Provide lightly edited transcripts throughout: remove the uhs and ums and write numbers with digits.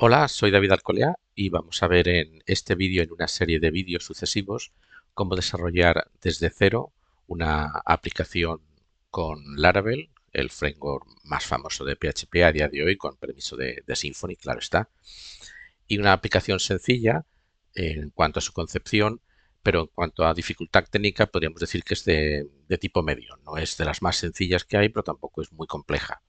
Hola, soy David Alcolea y vamos a ver en este vídeo, en una serie de vídeos sucesivos, cómo desarrollar desde cero una aplicación con Laravel, el framework más famoso de PHP a día de hoy, con permiso de Symfony, claro está. Y una aplicación sencilla en cuanto a su concepción, pero en cuanto a dificultad técnica, podríamos decir que es de tipo medio. No es de las más sencillas que hay, pero tampoco es muy compleja.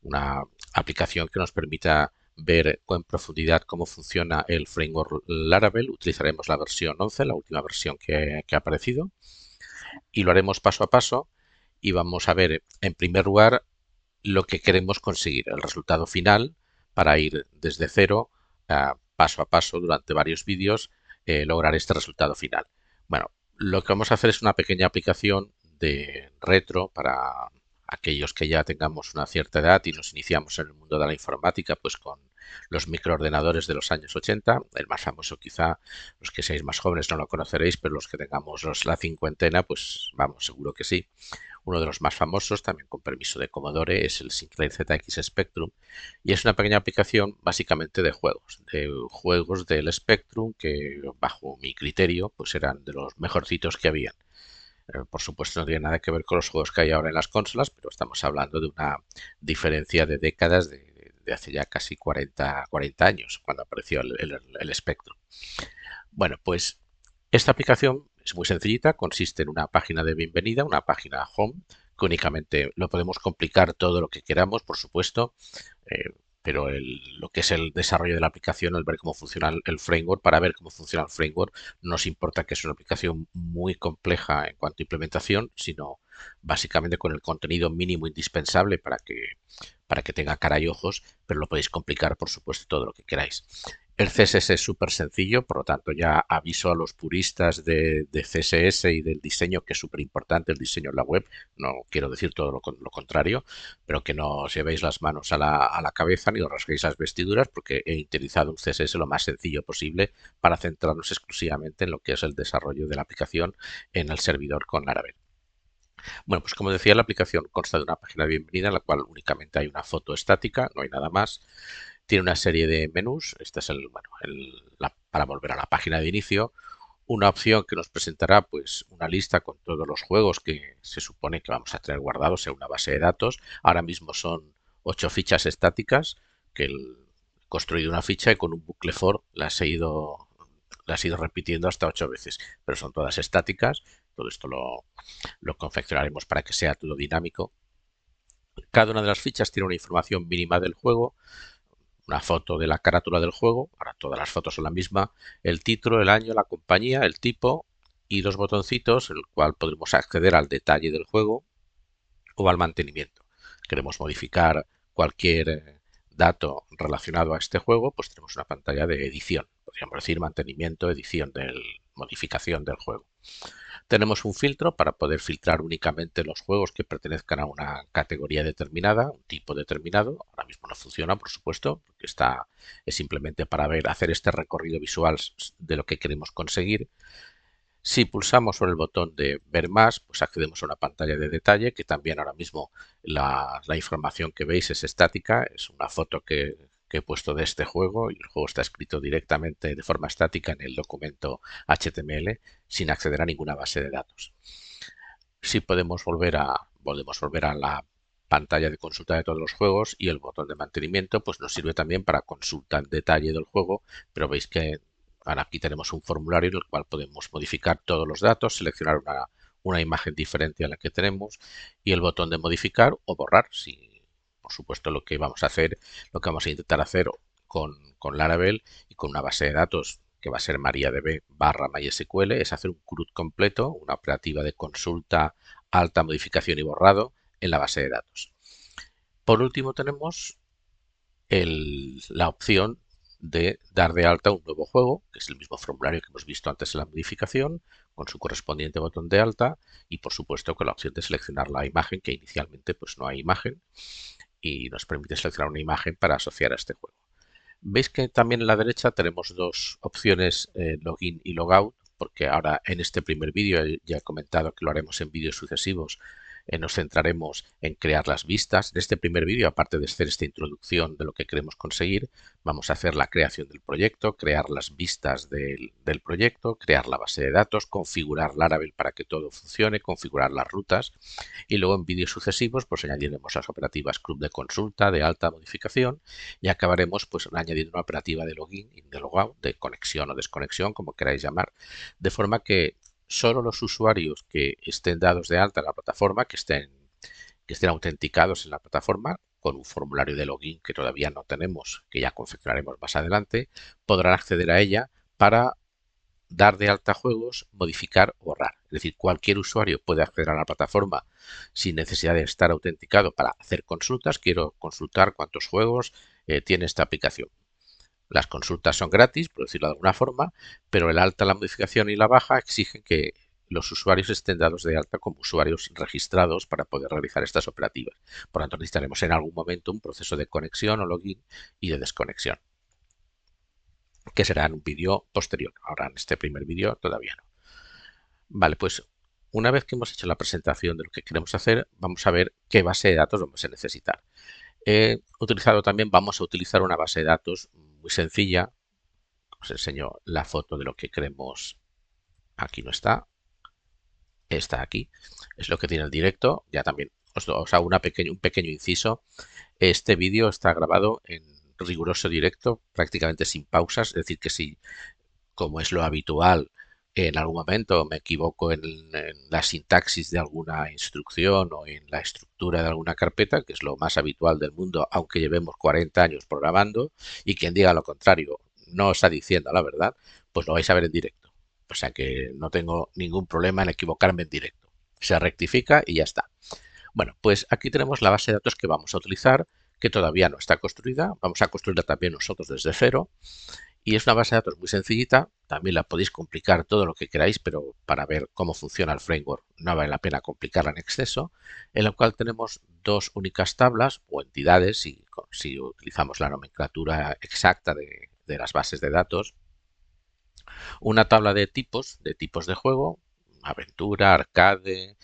Una aplicación que nos permita ver en profundidad cómo funciona el framework Laravel. Utilizaremos la versión 11, la última versión que ha aparecido, y lo haremos paso a paso y vamos a ver en primer lugar lo que queremos conseguir, el resultado final, para ir desde cero paso a paso durante varios vídeos, lograr este resultado final. Bueno, lo que vamos a hacer es una pequeña aplicación de retro para aquellos que ya tengamos una cierta edad y nos iniciamos en el mundo de la informática, pues con los microordenadores de los años 80. El más famoso quizá, los que seáis más jóvenes no lo conoceréis, pero los que tengamos la cincuentena, pues vamos, seguro que sí. Uno de los más famosos, también con permiso de Commodore, es el Sinclair ZX Spectrum, y es una pequeña aplicación básicamente de juegos del Spectrum que bajo mi criterio pues eran de los mejorcitos que habían. Por supuesto no tiene nada que ver con los juegos que hay ahora en las consolas, pero estamos hablando de una diferencia de décadas de hace ya casi 40 años, cuando apareció el Spectrum. Bueno, pues esta aplicación es muy sencillita, consiste en una página de bienvenida, una página home, que únicamente lo podemos complicar todo lo que queramos, por supuesto, eh, pero lo que es el desarrollo de la aplicación, el ver cómo funciona el framework, para ver cómo funciona el framework, no nos importa que es una aplicación muy compleja en cuanto a implementación, sino básicamente con el contenido mínimo indispensable para que tenga cara y ojos, pero lo podéis complicar, por supuesto, todo lo que queráis. El CSS es súper sencillo, por lo tanto ya aviso a los puristas de CSS y del diseño, que es súper importante el diseño en la web, no quiero decir todo lo contrario, pero que no os llevéis las manos a la cabeza ni os rasguéis las vestiduras, porque he utilizado un CSS lo más sencillo posible para centrarnos exclusivamente en lo que es el desarrollo de la aplicación en el servidor con Laravel. Bueno, pues como decía, la aplicación consta de una página de bienvenida en la cual únicamente hay una foto estática, no hay nada más. Tiene una serie de menús. Este es para volver a la página de inicio. Una opción que nos presentará pues una lista con todos los juegos que se supone que vamos a tener guardados en una base de datos. Ahora mismo son 8 fichas estáticas que construido una ficha y con un bucle for las he ido repitiendo hasta 8 veces, pero son todas estáticas. Todo esto lo confeccionaremos para que sea todo dinámico. Cada una de las fichas tiene una información mínima del juego, una foto de la carátula del juego, ahora todas las fotos son la misma, el título, el año, la compañía, el tipo y dos botoncitos en el cual podremos acceder al detalle del juego o al mantenimiento. Queremos modificar cualquier dato relacionado a este juego, pues tenemos una pantalla de edición, podríamos decir mantenimiento, edición modificación del juego. Tenemos un filtro para poder filtrar únicamente los juegos que pertenezcan a una categoría determinada, un tipo determinado. Ahora mismo no funciona, por supuesto, porque es simplemente para hacer este recorrido visual de lo que queremos conseguir. Si pulsamos sobre el botón de ver más, pues accedemos a una pantalla de detalle, que también ahora mismo la información que veis es estática, es una foto que he puesto de este juego y el juego está escrito directamente de forma estática en el documento HTML sin acceder a ninguna base de datos. Si podemos volver a la pantalla de consulta de todos los juegos, y el botón de mantenimiento pues nos sirve también para consulta en detalle del juego, pero veis que ahora aquí tenemos un formulario en el cual podemos modificar todos los datos, seleccionar una imagen diferente a la que tenemos, y el botón de modificar o borrar. Si, por supuesto, lo que vamos a intentar hacer con Laravel y con una base de datos que va a ser MariaDB barra MySQL, es hacer un CRUD completo, una operativa de consulta, alta, modificación y borrado en la base de datos. Por último tenemos la opción de dar de alta un nuevo juego, que es el mismo formulario que hemos visto antes en la modificación, con su correspondiente botón de alta, y por supuesto con la opción de seleccionar la imagen, que inicialmente pues no hay imagen, y nos permite seleccionar una imagen para asociar a este juego. Veis que también en la derecha tenemos dos opciones, login y logout, porque ahora en este primer vídeo ya he comentado que lo haremos en vídeos sucesivos. nos centraremos en crear las vistas. En este primer vídeo, aparte de hacer esta introducción de lo que queremos conseguir, vamos a hacer la creación del proyecto, crear las vistas del proyecto, crear la base de datos, configurar Laravel para que todo funcione, configurar las rutas y luego en vídeos sucesivos pues añadiremos las operativas club de consulta, de alta, modificación y acabaremos pues añadiendo una operativa de login y de logout, de conexión o desconexión, como queráis llamar, de forma que solo los usuarios que estén dados de alta en la plataforma, que estén autenticados en la plataforma con un formulario de login que todavía no tenemos, que ya confeccionaremos más adelante, podrán acceder a ella para dar de alta juegos, modificar o borrar. Es decir, cualquier usuario puede acceder a la plataforma sin necesidad de estar autenticado para hacer consultas. Quiero consultar cuántos juegos tiene esta aplicación. Las consultas son gratis, por decirlo de alguna forma, pero el alta, la modificación y la baja exigen que los usuarios estén dados de alta como usuarios registrados para poder realizar estas operativas. Por lo tanto, necesitaremos en algún momento un proceso de conexión o login y de desconexión, que será en un vídeo posterior. Ahora en este primer vídeo todavía no. Vale, pues una vez que hemos hecho la presentación de lo que queremos hacer, vamos a ver qué base de datos vamos a necesitar. Vamos a utilizar una base de datos muy sencilla. Os enseño la foto de lo que queremos. Aquí no está. Está aquí. Es lo que tiene el directo. Ya también os hago un pequeño inciso. Este vídeo está grabado en riguroso directo, prácticamente sin pausas. Es decir, que si, como es lo habitual, en algún momento me equivoco en la sintaxis de alguna instrucción o en la estructura de alguna carpeta, que es lo más habitual del mundo, aunque llevemos 40 años programando, y quien diga lo contrario no está diciendo la verdad, pues lo vais a ver en directo. O sea que no tengo ningún problema en equivocarme en directo. Se rectifica y ya está. Bueno, pues aquí tenemos la base de datos que vamos a utilizar, que todavía no está construida. Vamos a construirla también nosotros desde cero. Y es una base de datos muy sencillita, también la podéis complicar todo lo que queráis, pero para ver cómo funciona el framework no vale la pena complicarla en exceso, en la cual tenemos dos únicas tablas o entidades, si utilizamos la nomenclatura exacta de las bases de datos. Una tabla de tipos de juego, aventura, arcade,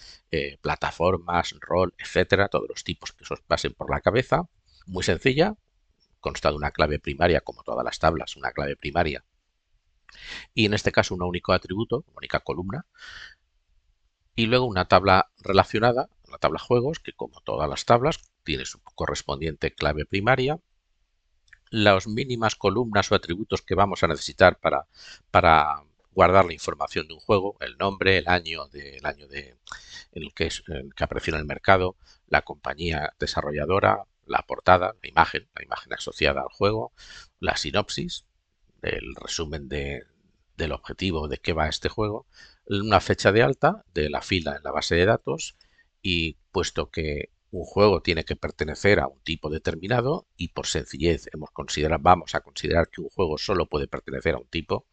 plataformas, rol, etcétera, todos los tipos que os pasen por la cabeza, muy sencilla. Consta de una clave primaria, como todas las tablas, una clave primaria. Y en este caso un único atributo, una única columna. Y luego una tabla relacionada, la tabla juegos, que como todas las tablas tiene su correspondiente clave primaria. Las mínimas columnas o atributos que vamos a necesitar para guardar la información de un juego, el nombre, el año en el que apareció en el mercado, la compañía desarrolladora, la portada, la imagen asociada al juego, la sinopsis, el resumen del objetivo de qué va este juego, una fecha de alta de la fila en la base de datos y puesto que un juego tiene que pertenecer a un tipo determinado y por sencillez vamos a considerar que un juego solo puede pertenecer a un tipo,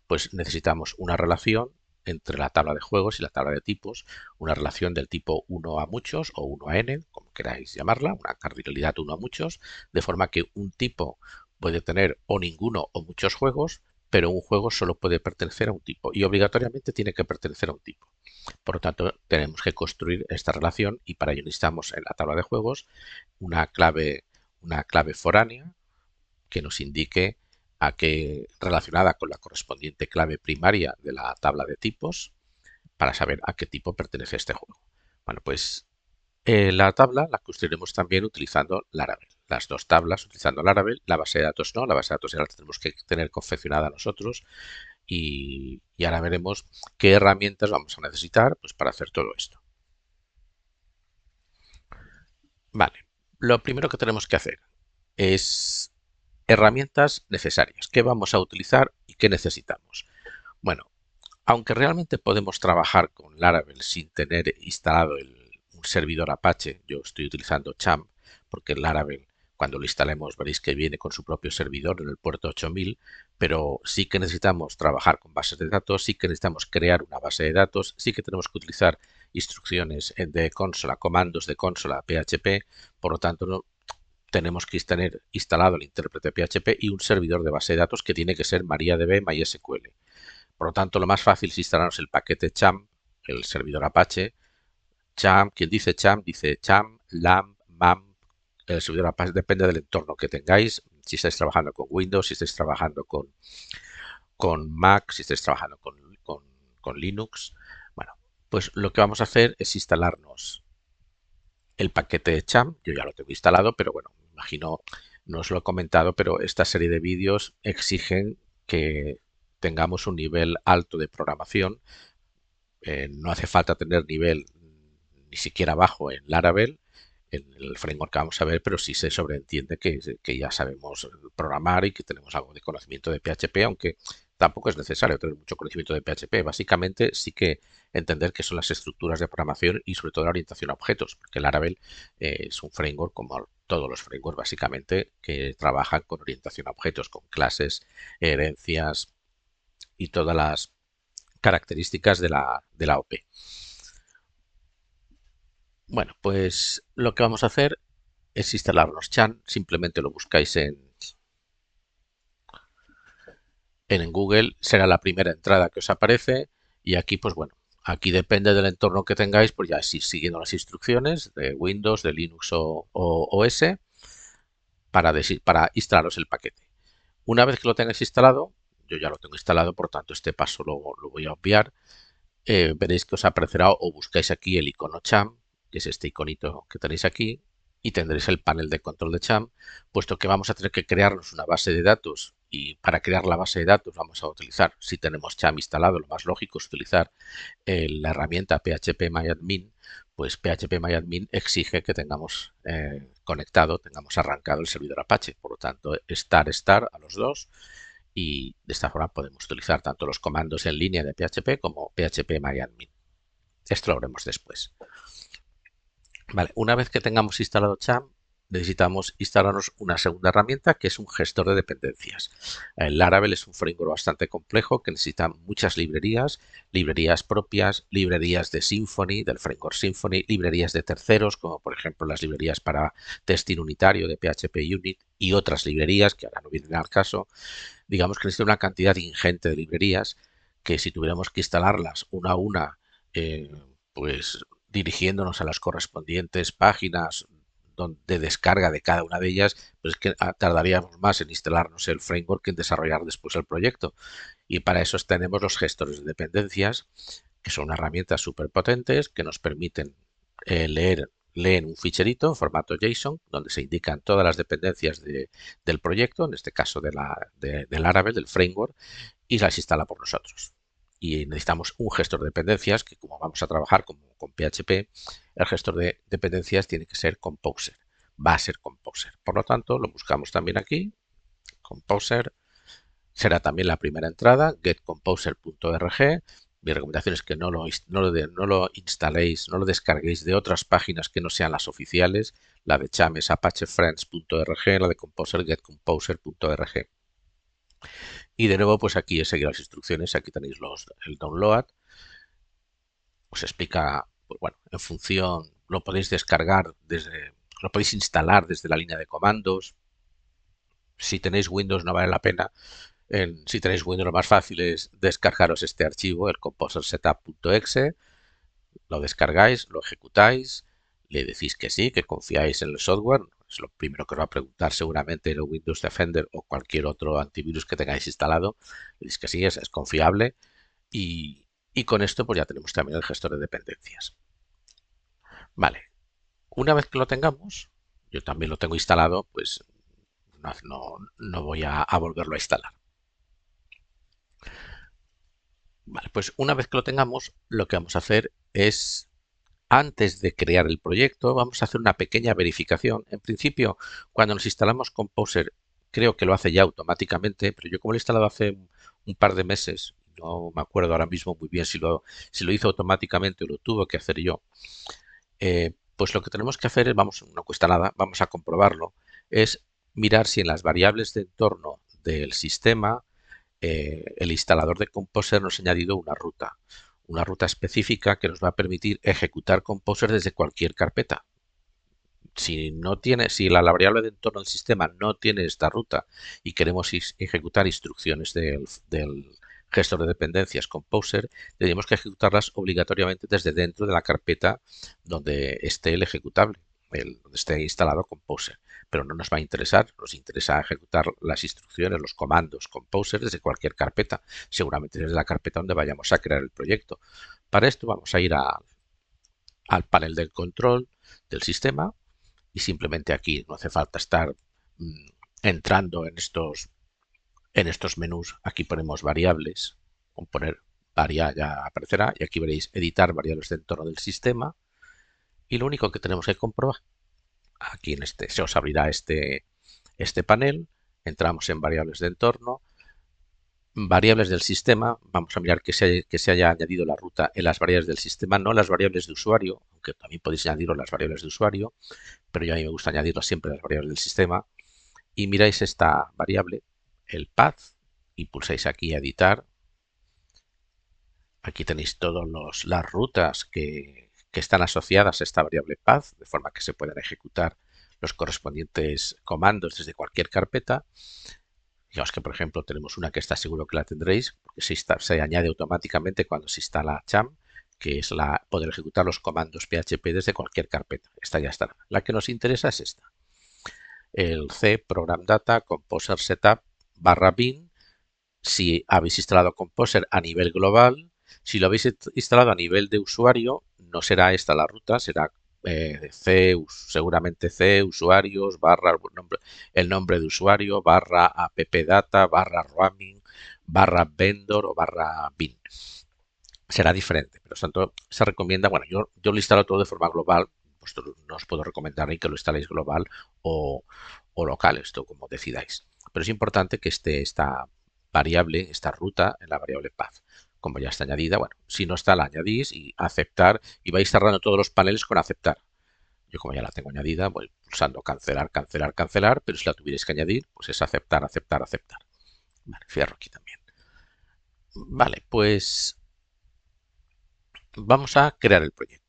pues necesitamos una relación entre la tabla de juegos y la tabla de tipos, una relación del tipo 1 a muchos o 1 a n, como queráis llamarla, una cardinalidad 1 a muchos, de forma que un tipo puede tener o ninguno o muchos juegos, pero un juego solo puede pertenecer a un tipo y obligatoriamente tiene que pertenecer a un tipo. Por lo tanto, tenemos que construir esta relación y para ello necesitamos en la tabla de juegos una clave foránea que nos indique relacionada con la correspondiente clave primaria de la tabla de tipos para saber a qué tipo pertenece este juego. Bueno, pues la tabla la construiremos también utilizando Laravel. Las dos tablas utilizando Laravel, la base de datos no, la base de datos ya la tenemos que tener confeccionada nosotros y ahora veremos qué herramientas vamos a necesitar pues, para hacer todo esto. Vale, lo primero que tenemos que hacer es herramientas necesarias. ¿Qué vamos a utilizar y qué necesitamos? Bueno, aunque realmente podemos trabajar con Laravel sin tener instalado un servidor Apache, yo estoy utilizando Champ porque Laravel cuando lo instalemos veréis que viene con su propio servidor en el puerto 8000, pero sí que necesitamos trabajar con bases de datos, sí que necesitamos crear una base de datos, sí que tenemos que utilizar instrucciones de consola, comandos de consola PHP, por lo tanto tenemos que tener instalado el intérprete PHP y un servidor de base de datos que tiene que ser MariaDB MySQL. Por lo tanto, lo más fácil es instalarnos el paquete Champ, el servidor Apache, Champ, quien dice Champ, LAMP, MAMP, el servidor Apache, depende del entorno que tengáis. Si estáis trabajando con Windows, si estáis trabajando con Mac, si estáis trabajando con Linux. Bueno, pues lo que vamos a hacer es instalarnos el paquete de Champ. Yo ya lo tengo instalado, pero bueno, me imagino, no os lo he comentado, pero esta serie de vídeos exigen que tengamos un nivel alto de programación. No hace falta tener nivel ni siquiera bajo en Laravel, en el framework que vamos a ver, pero sí se sobreentiende que ya sabemos programar y que tenemos algo de conocimiento de PHP, aunque tampoco es necesario tener mucho conocimiento de PHP. Básicamente sí que entender qué son las estructuras de programación y sobre todo la orientación a objetos, porque Laravel es un framework como todos los frameworks básicamente que trabajan con orientación a objetos, con clases, herencias y todas las características de la OP. Bueno, pues lo que vamos a hacer es instalarnos Chan. Simplemente lo buscáis en Google, será la primera entrada que os aparece y aquí, pues bueno, aquí depende del entorno que tengáis, pues ya si siguiendo las instrucciones de Windows, de Linux o OS para instalaros el paquete. Una vez que lo tengáis instalado, yo ya lo tengo instalado, por tanto este paso lo voy a obviar. Veréis que os aparecerá o buscáis aquí el icono Champ, que es este iconito que tenéis aquí, y tendréis el panel de control de Champ, puesto que vamos a tener que crearnos una base de datos y para crear la base de datos vamos a utilizar, si tenemos Champ instalado, lo más lógico es utilizar la herramienta phpMyAdmin, pues phpMyAdmin exige que tengamos conectado, tengamos arrancado el servidor Apache, por lo tanto, estar a los dos y de esta forma podemos utilizar tanto los comandos en línea de PHP como phpMyAdmin. Esto lo veremos después. Vale, una vez que tengamos instalado Champ, necesitamos instalarnos una segunda herramienta que es un gestor de dependencias. El Laravel es un framework bastante complejo que necesita muchas librerías, librerías propias, librerías de Symfony, del framework Symfony, librerías de terceros, como por ejemplo las librerías para testing unitario de PHP Unit y otras librerías que ahora no vienen al caso. Digamos que necesita una cantidad ingente de librerías que si tuviéramos que instalarlas una a una, pues dirigiéndonos a las correspondientes páginas de descarga de cada una de ellas, pues es que tardaríamos más en instalarnos el framework que en desarrollar después el proyecto. Y para eso tenemos los gestores de dependencias, que son herramientas súper potentes que nos permiten leen un ficherito en formato JSON donde se indican todas las dependencias del proyecto, en este caso del Laravel, del framework, y las instala por nosotros. Y necesitamos un gestor de dependencias que, como vamos a trabajar con PHP, el gestor de dependencias tiene que ser Composer. Va a ser Composer. Por lo tanto, lo buscamos también aquí. Composer será también la primera entrada, getcomposer.org. Mi recomendación es que no lo instaléis, no lo descarguéis de otras páginas que no sean las oficiales. La de Cham es apachefriends.org, la de Composer, getcomposer.org. Y de nuevo, pues aquí es seguir las instrucciones, aquí tenéis el download. Os explica, pues bueno, en función, lo podéis descargar lo podéis instalar desde la línea de comandos. Si tenéis Windows no vale la pena. Si tenéis Windows lo más fácil es descargaros este archivo, el composersetup.exe, lo descargáis, lo ejecutáis, le decís que sí, que confiáis en el software. Es lo primero que os va a preguntar seguramente el Windows Defender o cualquier otro antivirus que tengáis instalado. Le decís que sí, es confiable y con esto pues ya tenemos también el gestor de dependencias. Vale, una vez que lo tengamos, yo también lo tengo instalado, pues no voy a volverlo a instalar. Vale, pues una vez que lo tengamos, lo que vamos a hacer es, antes de crear el proyecto, vamos a hacer una pequeña verificación. En principio, cuando nos instalamos Composer, creo que lo hace ya automáticamente, pero yo como lo he instalado hace un par de meses, no me acuerdo ahora mismo muy bien si lo hizo automáticamente o lo tuvo que hacer yo. Pues lo que tenemos que hacer es, no cuesta nada, vamos a comprobarlo, es mirar si en las variables de entorno del sistema el instalador de Composer nos ha añadido una ruta específica que nos va a permitir ejecutar Composer desde cualquier carpeta. Si la variable de entorno del sistema no tiene esta ruta y queremos ejecutar instrucciones gestor de dependencias Composer, tendríamos que ejecutarlas obligatoriamente desde dentro de la carpeta donde esté el ejecutable, donde esté instalado Composer. Pero no nos va a interesar, nos interesa ejecutar las instrucciones, los comandos Composer desde cualquier carpeta, seguramente desde la carpeta donde vayamos a crear el proyecto. Para esto vamos a ir al panel del control del sistema y simplemente aquí no hace falta estar entrando en estos menús. Aquí ponemos variables, con poner variable ya aparecerá y aquí veréis editar variables de entorno del sistema y lo único que tenemos que comprobar, aquí se os abrirá este panel, entramos en variables de entorno, variables del sistema, vamos a mirar que se haya añadido la ruta en las variables del sistema, no las variables de usuario, aunque también podéis añadirlo las variables de usuario, pero yo a mí me gusta añadirlas siempre las variables del sistema. Y miráis esta variable, el path, y pulsáis aquí editar. Aquí tenéis todas las rutas que están asociadas a esta variable path, de forma que se puedan ejecutar los correspondientes comandos desde cualquier carpeta. Digamos que, por ejemplo, tenemos una que está seguro que la tendréis, porque se añade automáticamente cuando se instala CHAM, que es poder ejecutar los comandos PHP desde cualquier carpeta. Esta ya está. La que nos interesa es esta. El C Program Data Composer Setup /bin. Si habéis instalado Composer a nivel global, si lo habéis instalado a nivel de usuario, no será esta la ruta, será C, seguramente C, usuarios, barra el nombre de usuario, barra appdata, barra roaming, barra vendor o barra bin. Será diferente, pero tanto se recomienda, bueno, yo lo instalo todo de forma global, pues no os puedo recomendar ni que lo instaléis global o local, esto como decidáis. Pero es importante que esté esta variable, esta ruta en la variable path. Como ya está añadida, bueno, si no está la añadís y aceptar y vais cerrando todos los paneles con aceptar. Yo como ya la tengo añadida, voy pulsando cancelar, cancelar, cancelar, pero si la tuvierais que añadir, pues es aceptar, aceptar, aceptar. Vale, cierro aquí también. Vale, pues vamos a crear el proyecto.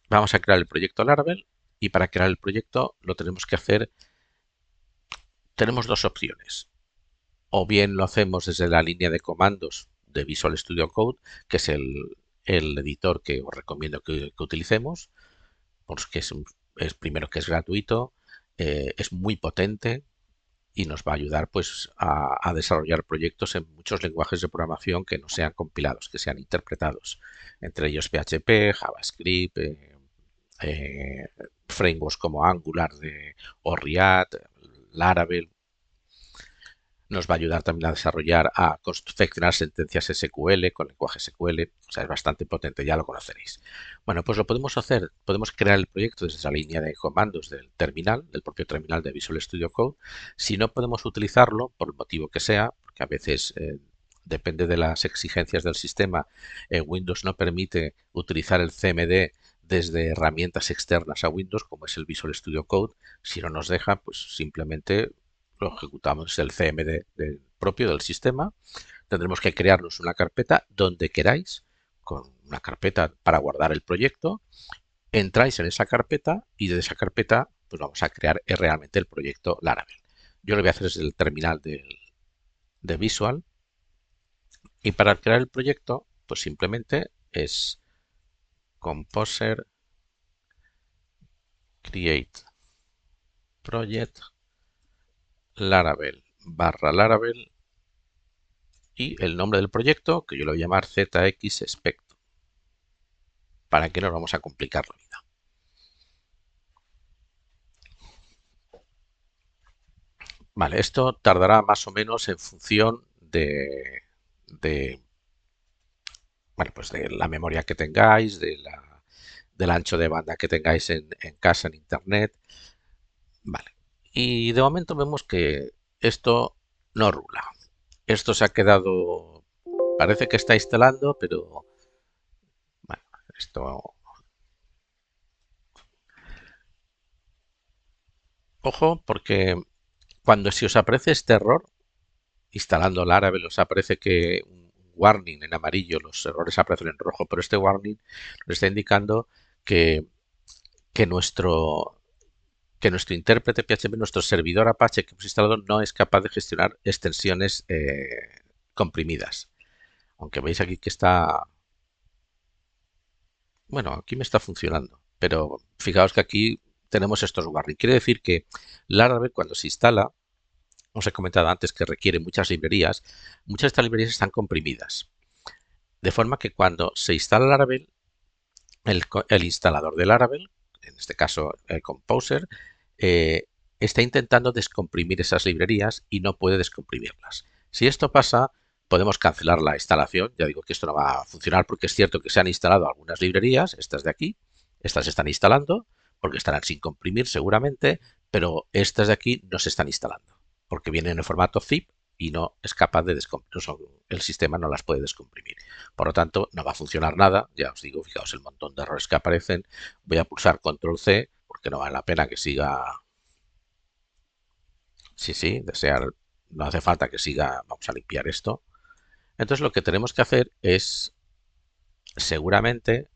Vamos a crear el proyecto Laravel y para crear el proyecto lo tenemos que hacer. Tenemos dos opciones. O bien lo hacemos desde la línea de comandos de Visual Studio Code, que es el editor que os recomiendo que utilicemos, porque es primero que es gratuito, es muy potente y nos va a ayudar pues a desarrollar proyectos en muchos lenguajes de programación que no sean compilados, que sean interpretados, entre ellos PHP, JavaScript, frameworks como Angular o React, Laravel. Nos va a ayudar también a desarrollar, a confeccionar sentencias SQL con lenguaje SQL, o sea, es bastante potente, ya lo conoceréis. Bueno, pues lo podemos hacer, podemos crear el proyecto desde la línea de comandos del terminal, del propio terminal de Visual Studio Code. Si no podemos utilizarlo, por el motivo que sea, porque a veces depende de las exigencias del sistema, Windows no permite utilizar el CMD desde herramientas externas a Windows, como es el Visual Studio Code. Si no nos deja, pues simplemente lo ejecutamos el CMD propio del sistema. Tendremos que crearnos una carpeta donde queráis, con una carpeta para guardar el proyecto. Entráis en esa carpeta y de esa carpeta pues vamos a crear realmente el proyecto Laravel. Yo lo voy a hacer desde el terminal de Visual y para crear el proyecto pues simplemente es Composer Create Project Laravel /Laravel y el nombre del proyecto, que yo lo voy a llamar ZX Spectrum. ¿Para qué nos vamos a complicar la vida? Vale, esto tardará más o menos en función de, bueno, pues de la memoria que tengáis, del ancho de banda que tengáis en casa, en internet. Vale. Y de momento vemos que esto no rula. Esto se ha quedado, parece que está instalando, pero bueno, esto, ojo, porque cuando si os aparece este error, instalando Laravel, os aparece que un warning en amarillo, los errores aparecen en rojo, pero este warning nos está indicando que, que nuestro que nuestro intérprete PHP, nuestro servidor Apache que hemos instalado no es capaz de gestionar extensiones comprimidas. Aunque veis aquí que está, bueno, aquí me está funcionando, pero fijaos que aquí tenemos estos warnings. Quiere decir que Laravel cuando se instala, os he comentado antes que requiere muchas de estas librerías están comprimidas. De forma que cuando se instala Laravel, el instalador de Laravel, en este caso el Composer, eh, está intentando descomprimir esas librerías y no puede descomprimirlas. Si esto pasa, podemos cancelar la instalación. Ya digo que esto no va a funcionar porque es cierto que se han instalado algunas librerías, estas de aquí, estas se están instalando porque estarán sin comprimir seguramente, pero estas de aquí no se están instalando porque vienen en formato zip y no es capaz de descomprimir, el sistema no las puede descomprimir. Por lo tanto, no va a funcionar nada. Ya os digo, fijaos el montón de errores que aparecen. Voy a pulsar control C porque no vale la pena que siga. Sí, sí, desear. No hace falta que siga. Vamos a limpiar esto. Entonces lo que tenemos que hacer es, seguramente,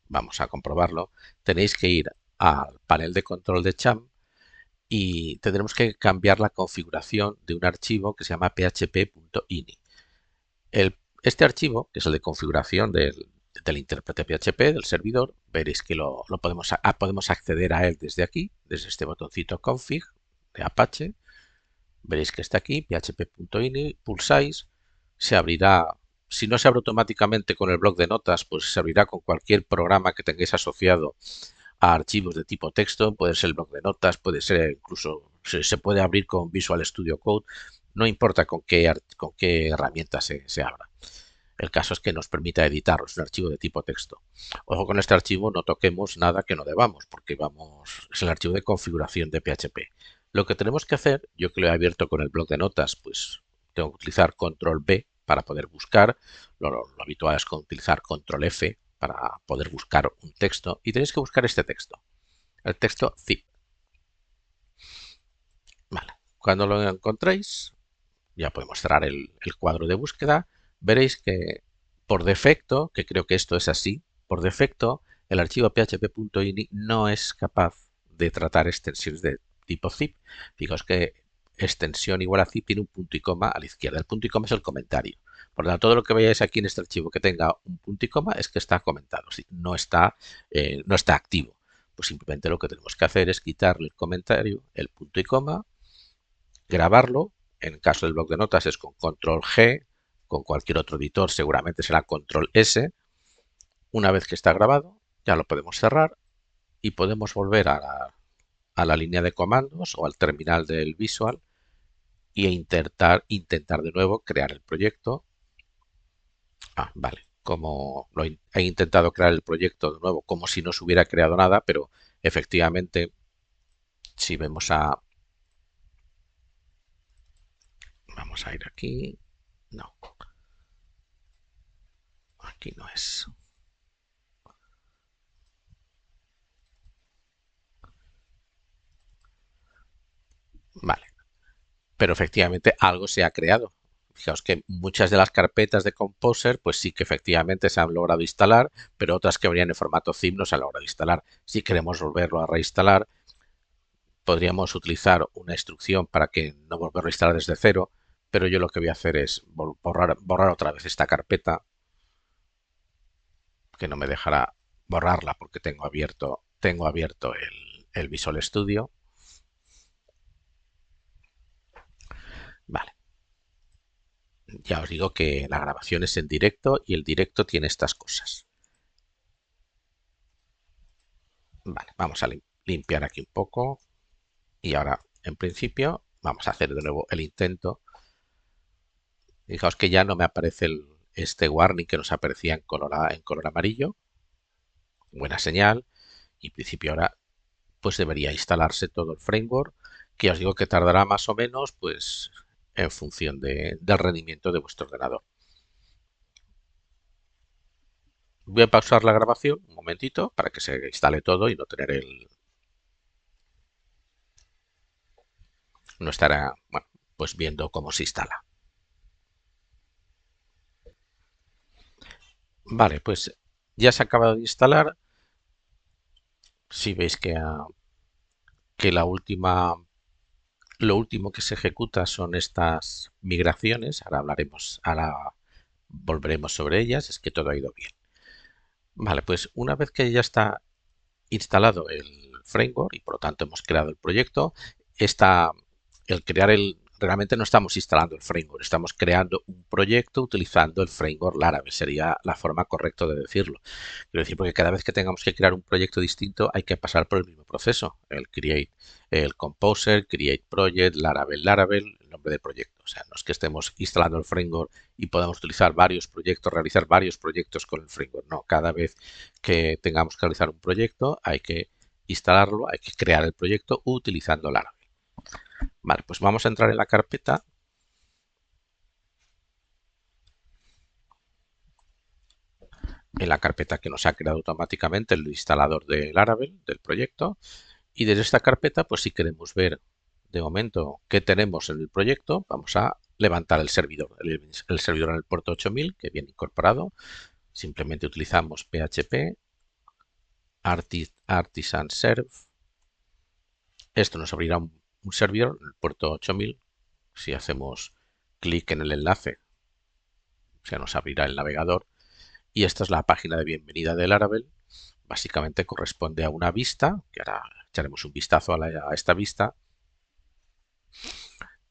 vamos a comprobarlo, tenéis que ir al panel de control de Champ y tendremos que cambiar la configuración de un archivo que se llama php.ini. Este archivo, que es el de configuración del intérprete PHP, del servidor, veréis que podemos acceder a él desde aquí, desde este botoncito config de Apache. Veréis que está aquí, php.ini, pulsáis, se abrirá. Si no se abre automáticamente con el bloc de notas, pues se abrirá con cualquier programa que tengáis asociado a archivos de tipo texto. Puede ser el bloc de notas, puede ser incluso, se puede abrir con Visual Studio Code. No importa con qué herramienta se abra. El caso es que nos permita editarlo, es un archivo de tipo texto. Ojo con este archivo, no toquemos nada que no debamos, porque es el archivo de configuración de PHP. Lo que tenemos que hacer, yo que lo he abierto con el bloc de notas, pues tengo que utilizar control B para poder buscar. Lo habitual es utilizar control F para poder buscar un texto. Y tenéis que buscar este texto, el texto zip. Vale. Cuando lo encontréis, ya podemos cerrar el cuadro de búsqueda. Veréis que por defecto, que creo que esto es así, por defecto el archivo php.ini no es capaz de tratar extensiones de tipo zip. Fijaos que extensión igual a zip tiene un punto y coma a la izquierda. El punto y coma es el comentario. Por lo tanto, todo lo que veáis aquí en este archivo que tenga un punto y coma es que está comentado, no está activo. Pues simplemente lo que tenemos que hacer es quitarle el comentario, el punto y coma, grabarlo. En el caso del bloc de notas es con control G, con cualquier otro editor seguramente será control S. Una vez que está grabado, ya lo podemos cerrar y podemos volver a la línea de comandos o al terminal del Visual e intentar de nuevo crear el proyecto. Vale, como he intentado crear el proyecto de nuevo como si no se hubiera creado nada, pero efectivamente si vemos vamos a ir aquí, no, aquí no es. Vale, pero efectivamente algo se ha creado. Fijaos que muchas de las carpetas de Composer, pues sí que efectivamente se han logrado instalar, pero otras que venían en formato zip no se han logrado instalar. Si queremos volverlo a reinstalar, podríamos utilizar una instrucción para que no volverlo a instalar desde cero, pero yo lo que voy a hacer es borrar otra vez esta carpeta, que no me dejará borrarla porque tengo abierto el Visual Studio. Vale. Ya os digo que la grabación es en directo y el directo tiene estas cosas. Vale, vamos a limpiar aquí un poco y ahora en principio vamos a hacer de nuevo el intento. Fijaos que ya no me aparece este warning que nos aparecía en color amarillo. Buena señal. Y en principio ahora pues debería instalarse todo el framework, que os digo que tardará más o menos pues en función del rendimiento de vuestro ordenador. Voy a pausar la grabación un momentito para que se instale todo y no tener no estará, bueno, pues viendo cómo se instala. Vale, pues ya se ha acabado de instalar. Si veis que lo último que se ejecuta son estas migraciones, ahora volveremos sobre ellas, es que todo ha ido bien. Vale, pues una vez que ya está instalado el framework y por lo tanto hemos creado el proyecto, realmente no estamos instalando el framework, estamos creando un proyecto utilizando el framework Laravel, sería la forma correcta de decirlo. Quiero decir, porque cada vez que tengamos que crear un proyecto distinto hay que pasar por el mismo proceso, el create, el composer, create project, Laravel, el nombre del proyecto. O sea, no es que estemos instalando el framework y podamos utilizar varios proyectos, realizar varios proyectos con el framework. No, cada vez que tengamos que realizar un proyecto hay que instalarlo, hay que crear el proyecto utilizando Laravel. Vale, pues vamos a entrar en la carpeta que nos ha creado automáticamente el instalador de Laravel del proyecto. Y desde esta carpeta, pues si queremos ver de momento qué tenemos en el proyecto, vamos a levantar el servidor. El servidor en el puerto 8000 que viene incorporado. Simplemente utilizamos PHP artisan serve. Esto nos abrirá un servidor en el puerto 8000. Si hacemos clic en el enlace, se nos abrirá el navegador. Y esta es la página de bienvenida de Laravel. Básicamente corresponde a una vista, que ahora echaremos un vistazo a esta vista.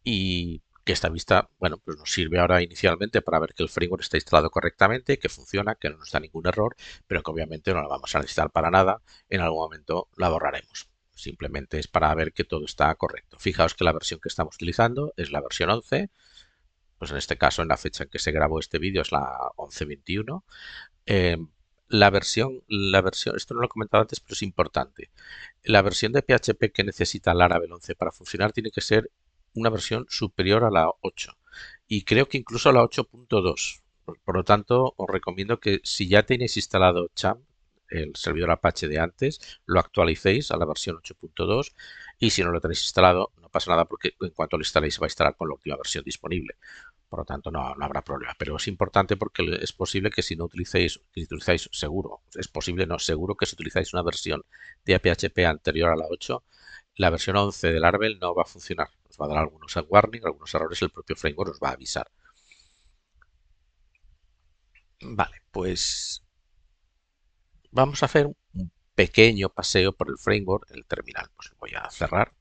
Y que esta vista, bueno, pues nos sirve ahora inicialmente para ver que el framework está instalado correctamente, que funciona, que no nos da ningún error, pero que obviamente no la vamos a necesitar para nada. En algún momento la borraremos. Simplemente es para ver que todo está correcto. Fijaos que la versión que estamos utilizando es la versión 11. Pues en este caso, en la fecha en que se grabó este vídeo es la 11.21. Eh, esto no lo he comentado antes, pero es importante. La versión de PHP que necesita Laravel 11 para funcionar tiene que ser una versión superior a la 8 y creo que incluso a la 8.2. Por lo tanto, os recomiendo que si ya tenéis instalado Champ, el servidor Apache de antes, lo actualicéis a la versión 8.2 y si no lo tenéis instalado no pasa nada porque en cuanto lo instaléis se va a instalar con la última versión disponible. Por lo tanto, no habrá problema. Pero es importante porque es posible que si no utilizáis, seguro, es posible, no, seguro que si utilizáis una versión de PHP anterior a la 8, la versión 11 de Laravel no va a funcionar. Os va a dar algunos warnings, algunos errores, el propio framework os va a avisar. Vale, pues vamos a hacer un pequeño paseo por el framework, el terminal. Pues lo voy a cerrar.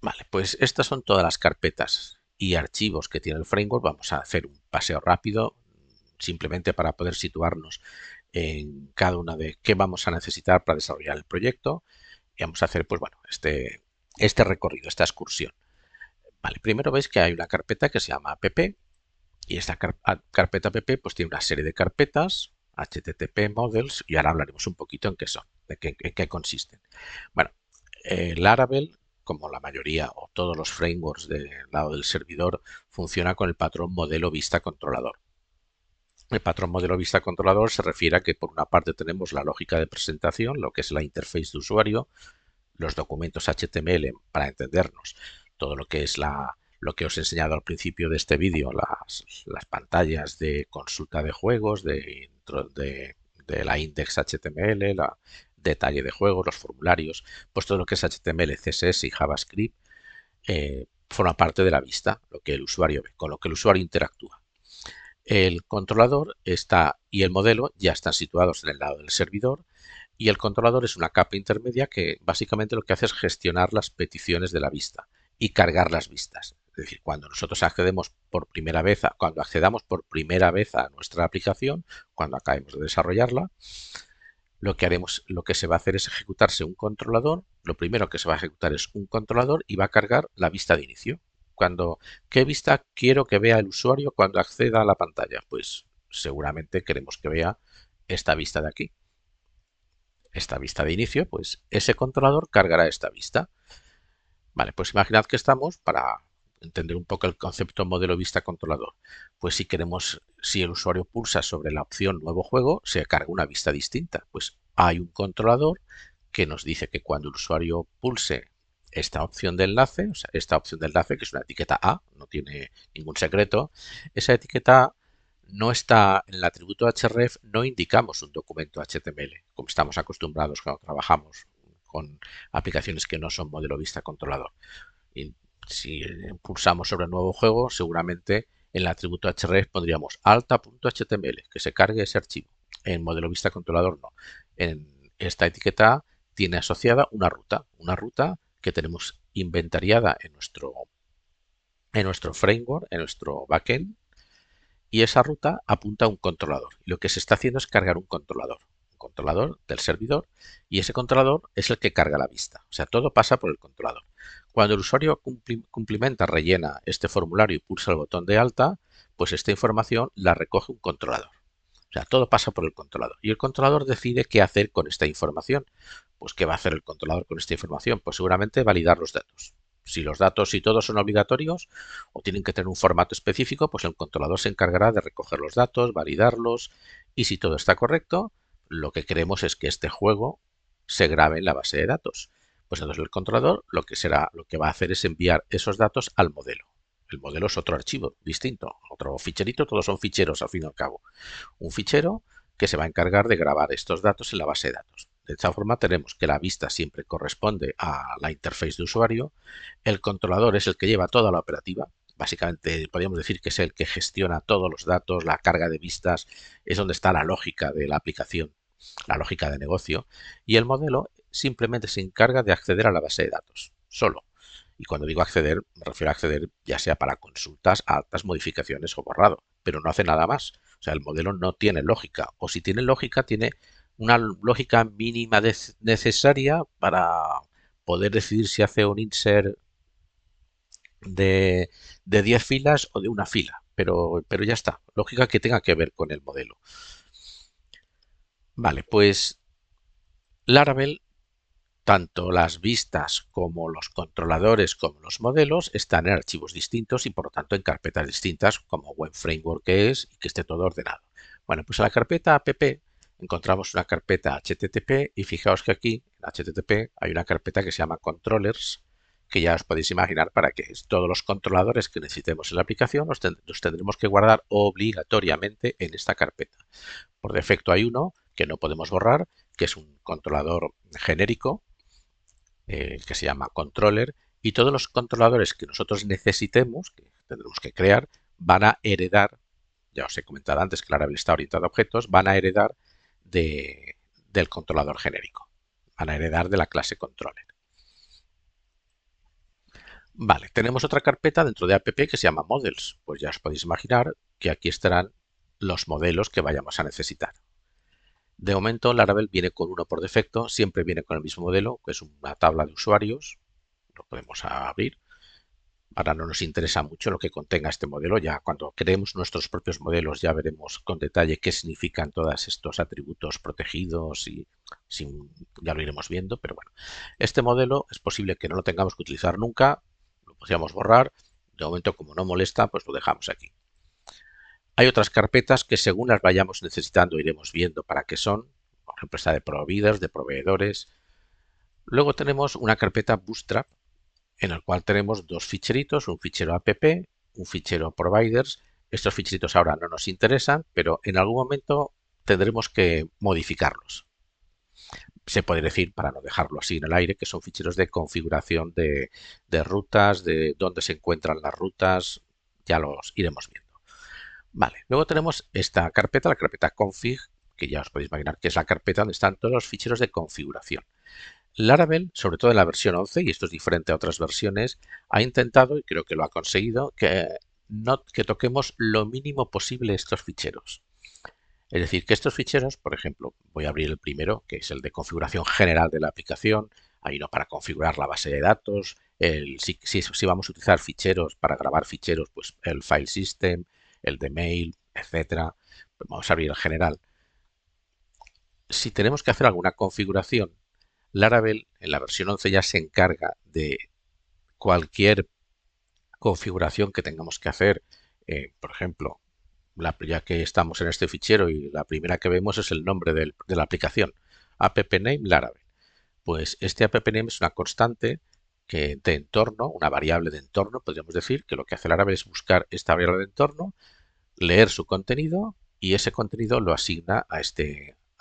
Vale, pues estas son todas las carpetas y archivos que tiene el framework. Vamos a hacer un paseo rápido, simplemente para poder situarnos en cada una de qué vamos a necesitar para desarrollar el proyecto. Y vamos a hacer, pues bueno, este recorrido, esta excursión. Vale, primero veis que hay una carpeta que se llama app y esta carpeta app pues tiene una serie de carpetas, HTTP models, y ahora hablaremos un poquito en qué son, en qué consisten. Bueno, Laravel, como la mayoría o todos los frameworks del lado del servidor, funciona con el patrón modelo vista controlador. El patrón modelo vista controlador se refiere a que por una parte tenemos la lógica de presentación, lo que es la interface de usuario, los documentos HTML para entendernos, todo lo que es lo que os he enseñado al principio de este vídeo, las pantallas de consulta de juegos, de la index HTML, la detalle de juegos, los formularios, pues todo lo que es HTML, CSS y JavaScript forma parte de la vista, lo que el usuario ve, con lo que el usuario interactúa. El controlador y el modelo ya están situados en el lado del servidor y el controlador es una capa intermedia que básicamente lo que hace es gestionar las peticiones de la vista y cargar las vistas. Es decir, cuando nosotros cuando accedamos por primera vez a nuestra aplicación, cuando acabemos de desarrollarla, lo que se va a hacer es ejecutarse un controlador. Lo primero que se va a ejecutar es un controlador y va a cargar la vista de inicio. ¿Qué vista quiero que vea el usuario cuando acceda a la pantalla? Pues seguramente queremos que vea esta vista de aquí. Esta vista de inicio, pues ese controlador cargará esta vista. Vale, pues imaginad que estamos, para entender un poco el concepto modelo vista controlador, pues si el usuario pulsa sobre la opción nuevo juego, se carga una vista distinta. Pues hay un controlador que nos dice que cuando el usuario pulse esta opción de enlace, o sea, esta opción de enlace, que es una etiqueta A, no tiene ningún secreto, esa etiqueta A no está en el atributo href, no indicamos un documento HTML, como estamos acostumbrados cuando trabajamos con aplicaciones que no son modelo vista controlador. Y si pulsamos sobre el nuevo juego, seguramente En el atributo href pondríamos alta.html, que se cargue ese archivo. En modelo vista controlador no. En esta etiqueta tiene asociada una ruta que tenemos inventariada en nuestro framework, en nuestro backend, y esa ruta apunta a un controlador. Y lo que se está haciendo es cargar un controlador del servidor, y ese controlador es el que carga la vista. O sea, todo pasa por el controlador. Cuando el usuario cumplimenta, rellena este formulario y pulsa el botón de alta, pues esta información la recoge un controlador. O sea, todo pasa por el controlador. Y el controlador decide qué hacer con esta información. Pues, ¿qué va a hacer el controlador con esta información? Pues seguramente validar los datos. Si todos son obligatorios o tienen que tener un formato específico, pues el controlador se encargará de recoger los datos, validarlos, y si todo está correcto, lo que queremos es que este juego se grabe en la base de datos. Pues entonces el controlador lo que va a hacer es enviar esos datos al modelo. El modelo es otro archivo distinto, otro ficherito, todos son ficheros al fin y al cabo. Un fichero que se va a encargar de grabar estos datos en la base de datos. De esta forma tenemos que la vista siempre corresponde a la interface de usuario, el controlador es el que lleva toda la operativa, básicamente podríamos decir que es el que gestiona todos los datos, la carga de vistas, es donde está la lógica de la aplicación, la lógica de negocio, y el modelo simplemente se encarga de acceder a la base de datos, solo. Y cuando digo acceder, me refiero a acceder ya sea para consultas, altas, modificaciones o borrado, pero no hace nada más. O sea, el modelo no tiene lógica, o si tiene lógica, tiene una lógica mínima necesaria para poder decidir si hace un insert de 10 filas o de una fila, pero ya está, lógica que tenga que ver con el modelo. Vale, pues Laravel, tanto las vistas como los controladores como los modelos están en archivos distintos y por lo tanto en carpetas distintas como Web Framework que es y que esté todo ordenado. Bueno, pues en la carpeta app encontramos una carpeta HTTP y fijaos que aquí en HTTP hay una carpeta que se llama controllers, que ya os podéis imaginar para que todos los controladores que necesitemos en la aplicación los tendremos que guardar obligatoriamente en esta carpeta. Por defecto hay uno que no podemos borrar, que es un controlador genérico, que se llama controller, y todos los controladores que nosotros necesitemos, que tendremos que crear, van a heredar, ya os he comentado antes que Laravel está orientado a objetos, van a heredar del controlador genérico, van a heredar de la clase controller. Vale, tenemos otra carpeta dentro de app que se llama models, pues ya os podéis imaginar que aquí estarán los modelos que vayamos a necesitar. De momento Laravel viene con uno por defecto, siempre viene con el mismo modelo, que es una tabla de usuarios, lo podemos abrir. Ahora no nos interesa mucho lo que contenga este modelo, ya cuando creemos nuestros propios modelos ya veremos con detalle qué significan todos estos atributos protegidos y ya lo iremos viendo, pero bueno, este modelo es posible que no lo tengamos que utilizar nunca, lo podríamos borrar, de momento como no molesta pues lo dejamos aquí. Hay otras carpetas que según las vayamos necesitando iremos viendo para qué son, por ejemplo esta de providers, de proveedores. Luego tenemos una carpeta Bootstrap en el cual tenemos dos ficheritos, un fichero app, un fichero providers. Estos ficheritos ahora no nos interesan, pero en algún momento tendremos que modificarlos. Se puede decir, para no dejarlo así en el aire, que son ficheros de configuración de rutas, de dónde se encuentran las rutas, ya los iremos viendo. Vale, luego tenemos esta carpeta, la carpeta config, que ya os podéis imaginar que es la carpeta donde están todos los ficheros de configuración. Laravel, sobre todo en la versión 11, y esto es diferente a otras versiones, ha intentado, y creo que lo ha conseguido, que toquemos lo mínimo posible estos ficheros. Es decir, que estos ficheros, por ejemplo, voy a abrir el primero, que es el de configuración general de la aplicación, ahí no para configurar la base de datos, si vamos a utilizar ficheros para grabar ficheros, pues el file system, el de mail, etcétera. Pues vamos a abrir el general. Si tenemos que hacer alguna configuración, Laravel en la versión 11 ya se encarga de cualquier configuración que tengamos que hacer. Por ejemplo, ya que estamos en este fichero y la primera que vemos es el nombre de la aplicación, appname Laravel. Pues este appname es una constante de entorno, una variable de entorno, podríamos decir, que lo que hace Laravel es buscar esta variable de entorno, leer su contenido y ese contenido lo asigna a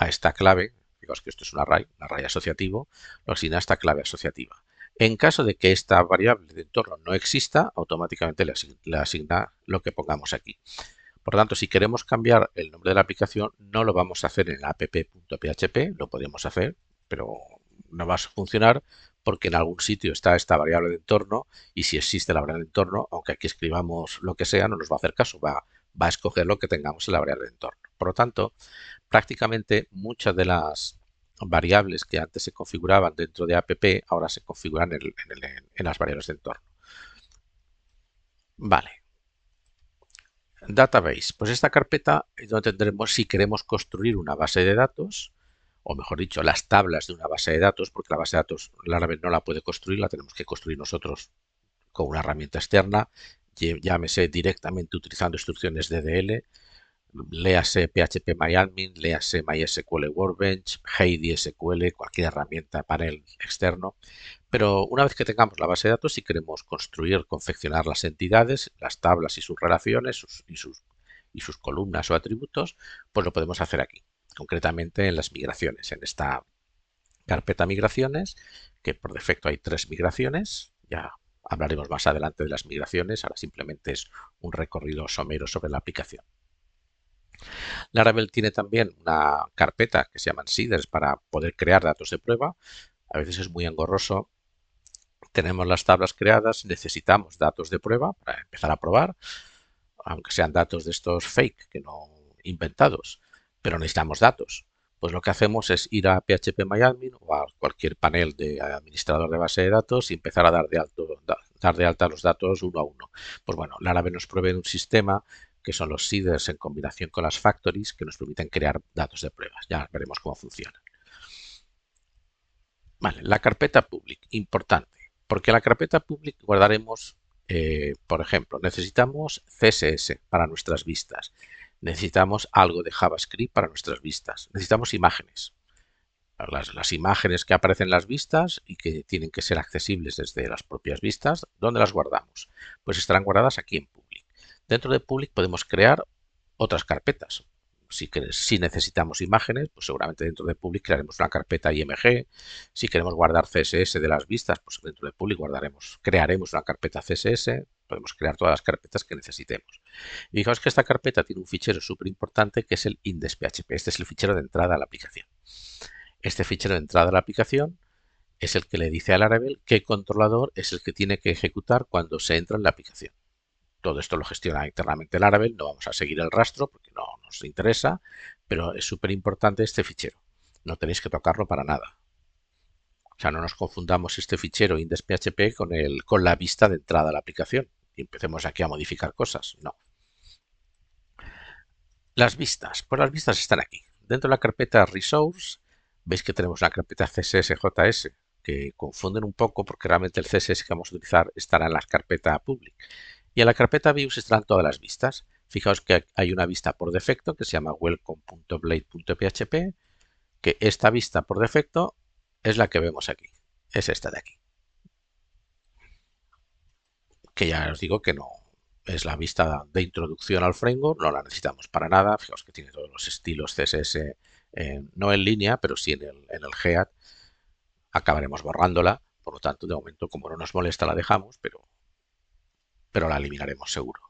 esta clave. Fijaos que esto es un array asociativo, lo asigna a esta clave asociativa. En caso de que esta variable de entorno no exista, automáticamente le asigna lo que pongamos aquí. Por lo tanto, si queremos cambiar el nombre de la aplicación, no lo vamos a hacer en app.php, lo podemos hacer, pero no va a funcionar porque en algún sitio está esta variable de entorno y si existe la variable de entorno, aunque aquí escribamos lo que sea, no nos va a hacer caso, va a escoger lo que tengamos en la variable de entorno. Por lo tanto, prácticamente muchas de las variables que antes se configuraban dentro de app ahora se configuran en las variables de entorno. Vale. Database. Pues esta carpeta es donde tendremos si queremos construir una base de datos, o mejor dicho, las tablas de una base de datos, porque la base de datos Laravel no la puede construir, la tenemos que construir nosotros con una herramienta externa, llámese directamente utilizando instrucciones DDL, léase phpMyAdmin, léase MySQL Workbench, Heidi SQL, cualquier herramienta, panel externo. Pero una vez que tengamos la base de datos, si queremos construir, confeccionar las entidades, las tablas y sus relaciones y sus columnas o atributos, pues lo podemos hacer aquí, concretamente en las migraciones, en esta carpeta migraciones, que por defecto hay 3 migraciones, ya hablaremos más adelante de las migraciones, ahora simplemente es un recorrido somero sobre la aplicación. Laravel tiene también una carpeta que se llaman seeders para poder crear datos de prueba. A veces es muy engorroso. Tenemos las tablas creadas, necesitamos datos de prueba para empezar a probar, aunque sean datos de estos fake, que no inventados, pero necesitamos datos. Pues lo que hacemos es ir a phpMyAdmin o a cualquier panel de administrador de base de datos y empezar a dar de alta los datos uno a uno. Pues bueno, Laravel nos provee un sistema que son los seeders en combinación con las factories que nos permiten crear datos de pruebas. Ya veremos cómo funciona. Vale, la carpeta public, importante, porque en la carpeta public guardaremos, por ejemplo, necesitamos CSS para nuestras vistas, necesitamos algo de JavaScript para nuestras vistas, necesitamos imágenes, las imágenes que aparecen en las vistas y que tienen que ser accesibles desde las propias vistas. ¿Dónde las guardamos? Pues estarán guardadas aquí en public. Dentro de public podemos crear otras carpetas. Si necesitamos imágenes, pues seguramente dentro de public crearemos una carpeta IMG. Si queremos guardar CSS de las vistas, pues dentro de public crearemos una carpeta CSS. Podemos crear todas las carpetas que necesitemos. Y fijaos que esta carpeta tiene un fichero súper importante que es el index.php. Este es el fichero de entrada a la aplicación. Este fichero de entrada a la aplicación es el que le dice a Laravel qué controlador es el que tiene que ejecutar cuando se entra en la aplicación. Todo esto lo gestiona internamente Laravel, no vamos a seguir el rastro porque no nos interesa, pero es súper importante este fichero. No tenéis que tocarlo para nada. O sea, no nos confundamos este fichero index.php con la vista de entrada a la aplicación y empecemos aquí a modificar cosas. No. Las vistas. Pues las vistas están aquí. Dentro de la carpeta Resource, veis que tenemos una carpeta CSS.js que confunden un poco porque realmente el CSS que vamos a utilizar estará en la carpeta Public. Y en la carpeta Views estarán todas las vistas. Fijaos que hay una vista por defecto que se llama welcome.blade.php, que esta vista por defecto es la que vemos aquí. Es esta de aquí. Que ya os digo que no es la vista de introducción al framework, no la necesitamos para nada. Fijaos que tiene todos los estilos CSS, no en línea, pero sí en el GEAD. Acabaremos borrándola, por lo tanto, de momento, como no nos molesta, la dejamos, pero la eliminaremos seguro.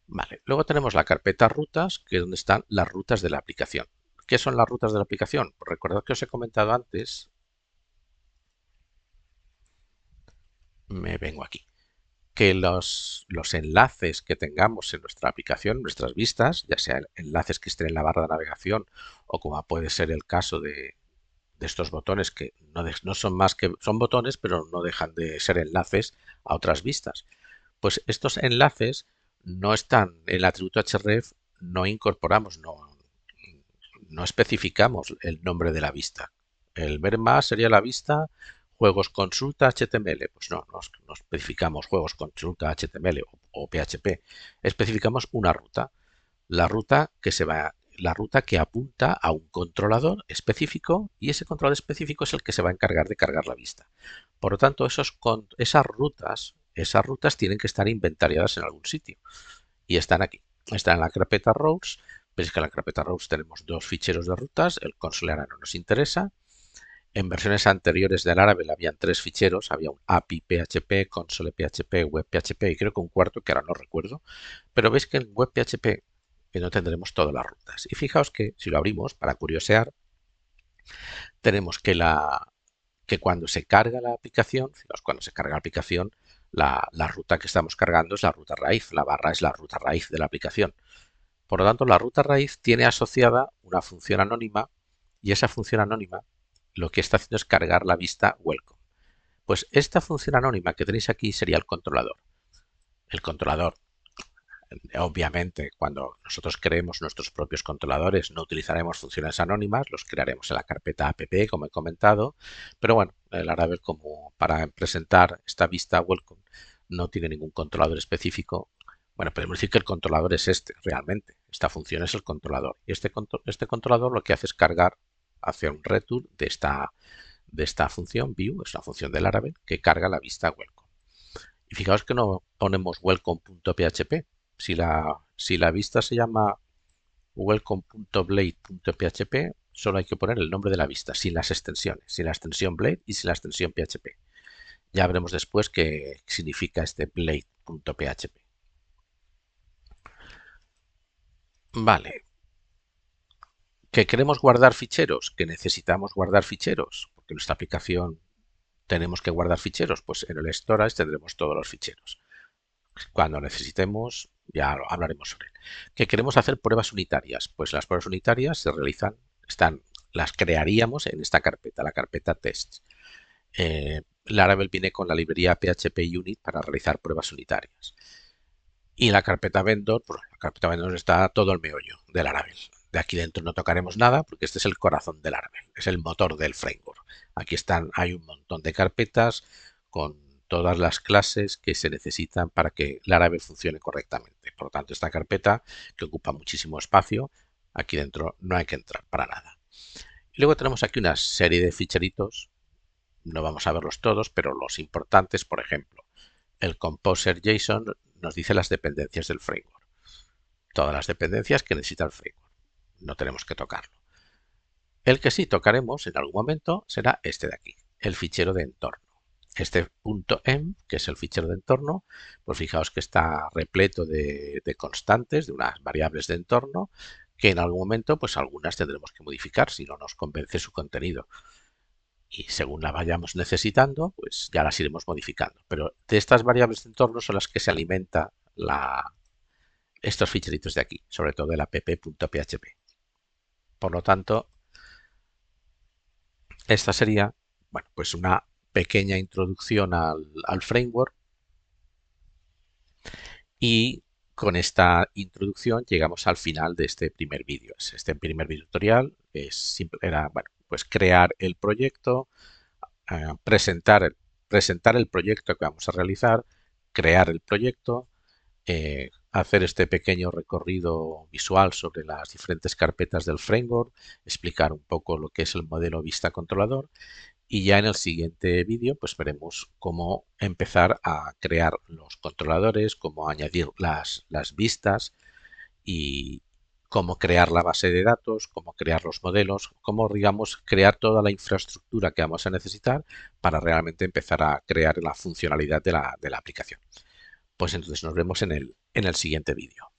Vale, luego tenemos la carpeta rutas, que es donde están las rutas de la aplicación. ¿Qué son las rutas de la aplicación? Pues recordad que os he comentado antes, me vengo aquí, que los enlaces que tengamos en nuestra aplicación, nuestras vistas, ya sea enlaces que estén en la barra de navegación o como puede ser el caso de estos botones que no son más que son botones, pero no dejan de ser enlaces a otras vistas. Pues estos enlaces no están en el atributo href, no incorporamos, no especificamos el nombre de la vista. El ver más sería la vista juegos consulta HTML. Pues no especificamos juegos consulta HTML o PHP. Especificamos una ruta. La ruta que apunta a un controlador específico y ese controlador específico es el que se va a encargar de cargar la vista. Por lo tanto, esas rutas tienen que estar inventariadas en algún sitio y están aquí. Están en la carpeta routes. Veis que en la carpeta routes tenemos dos ficheros de rutas. El console ahora no nos interesa. En versiones anteriores de Laravel habían 3 ficheros, había un API PHP, console PHP, web PHP y creo que un cuarto que ahora no recuerdo, pero veis que en web PHP no tendremos todas las rutas. Y fijaos que si lo abrimos para curiosear, tenemos que cuando se carga la aplicación, fijaos, cuando se carga la aplicación, la ruta que estamos cargando es la ruta raíz, la barra es la ruta raíz de la aplicación. Por lo tanto, la ruta raíz tiene asociada una función anónima y esa función anónima lo que está haciendo es cargar la vista welcome. Pues esta función anónima que tenéis aquí sería el controlador. El controlador, obviamente, cuando nosotros creemos nuestros propios controladores, no utilizaremos funciones anónimas, los crearemos en la carpeta app, como he comentado, pero bueno, el Laravel, como para presentar esta vista welcome, no tiene ningún controlador específico. Bueno, podemos decir que el controlador es este, realmente. Esta función es el controlador. Y este controlador lo que hace es cargar hacia un return de esta función view, es una función del Laravel que carga la vista welcome. Y fijaos que no ponemos welcome.php. Si la vista se llama welcome.blade.php, solo hay que poner el nombre de la vista, sin las extensiones, sin la extensión Blade y sin la extensión PHP. Ya veremos después qué significa este blade.php. Vale, ¿que queremos guardar ficheros? ¿Que necesitamos guardar ficheros? Porque nuestra aplicación tenemos que guardar ficheros, pues en el storage tendremos todos los ficheros. Cuando necesitemos, ya hablaremos sobre él. ¿Que queremos hacer pruebas unitarias? Pues las pruebas unitarias se realizan, las crearíamos en esta carpeta, la carpeta tests. Laravel viene con la librería PHP Unit para realizar pruebas unitarias. Y la carpeta vendor, pues la carpeta vendor está todo el meollo de Laravel. De aquí dentro no tocaremos nada porque este es el corazón de Laravel, es el motor del framework. Aquí hay un montón de carpetas con todas las clases que se necesitan para que Laravel funcione correctamente. Por lo tanto, esta carpeta, que ocupa muchísimo espacio, aquí dentro no hay que entrar para nada. Y luego tenemos aquí una serie de ficheritos, no vamos a verlos todos, pero los importantes, por ejemplo, el Composer JSON nos dice las dependencias del framework. Todas las dependencias que necesita el framework. No tenemos que tocarlo. El que sí tocaremos en algún momento será este de aquí, el fichero de entorno. Este .env, que es el fichero de entorno, pues fijaos que está repleto de constantes, de unas variables de entorno, que en algún momento, pues algunas tendremos que modificar si no nos convence su contenido. Y según la vayamos necesitando, pues ya las iremos modificando. Pero de estas variables de entorno son las que se alimenta estos ficheritos de aquí, sobre todo el app.php. Por lo tanto, esta sería, bueno, pues una pequeña introducción al framework y con esta introducción llegamos al final de este primer vídeo. Este primer vídeo tutorial era, bueno, pues crear el proyecto, presentar el proyecto que vamos a realizar, crear el proyecto, hacer este pequeño recorrido visual sobre las diferentes carpetas del framework, explicar un poco lo que es el modelo vista controlador y ya en el siguiente vídeo pues veremos cómo empezar a crear los controladores, cómo añadir las vistas y cómo crear la base de datos, cómo crear los modelos, cómo, digamos, crear toda la infraestructura que vamos a necesitar para realmente empezar a crear la funcionalidad de la aplicación. Pues entonces nos vemos en el siguiente vídeo.